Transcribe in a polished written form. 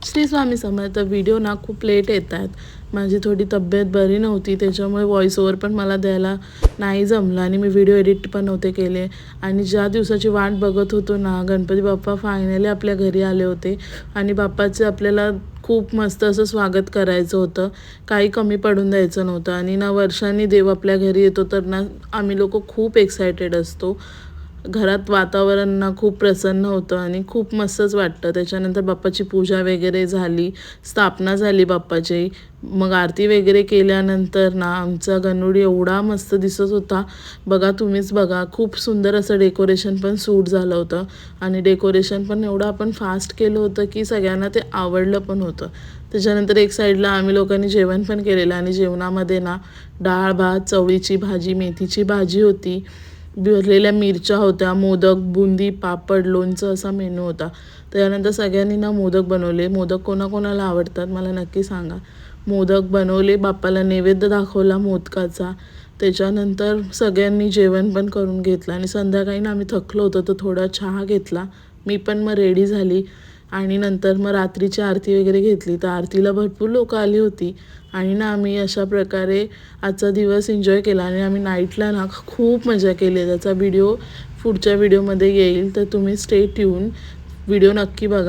Shri Swami Samarth. Video ना खूप late येत आहेत. माझी थोडी तब्येत बरी नव्हती, त्याच्यामुळे व्हॉइस ओव्हर पण मला द्यायला नाही जमलं आणि मी व्हिडिओ एडिट पण नव्हते केले. आणि ज्या दिवसाची वाट बघत होतो ना, गणपती बाप्पा फायनली आपल्या घरी आले होते आणि बाप्पाचे आपल्याला खूप मस्त असं स्वागत करायचं होतं. काही कमी पडून द्यायचं नव्हतं. आणि ना वर्षांनी देव आपल्या घरी येतो तर ना आम्ही लोक खूप एक्सायटेड असतो. घरात वातावरण ना खूप प्रसन्न होतं आणि खूप मस्तच वाटतं. त्याच्यानंतर बाप्पाची पूजा वगैरे झाली, स्थापना झाली बाप्पाची. मग आरती वगैरे केल्यानंतर ना आमचा गणुडी एवढा मस्त दिसत होता. बघा, तुम्हीच बघा, खूप सुंदर असं डेकोरेशन पण सूट झालं होतं. आणि डेकोरेशन पण एवढं आपण फास्ट केलं होतं की सगळ्यांना ते आवडलं पण होतं. त्याच्यानंतर एक साईडला आम्ही लोकांनी जेवण पण केलेलं आणि जेवणामध्ये ना डाळ भात, चवळीची भाजी, मेथीची भाजी होती, भरलेल्या मिरच्या होत्या, मोदक, बुंदी, पापड, लोणचं असा मेनू होता. त्यानंतर सगळ्यांनी ना मोदक बनवले. मोदक कोणाकोणाला आवडतात मला नक्की सांगा. मोदक बनवले, बाप्पाला नैवेद्य दाखवला मोदकाचा. त्याच्यानंतर सगळ्यांनी जेवण पण करून घेतलं आणि संध्याकाळी ना आम्ही थकलो होतो तर थोडा चहा घेतला. मी पण मग रेडी झाली आणि नंतर मग रात्रीची आरती वगैरे घेतली. तर आरतीला भरपूर लोक आली होती आणि ना आम्ही अशा प्रकारे आजचा दिवस एन्जॉय केला. आणि आम्ही नाईटला ना खूप मजा केली. त्याचा व्हिडिओ पुढच्या व्हिडिओमध्ये येईल, तर तुम्ही स्टे ट्यून. व्हिडिओ नक्की बघा.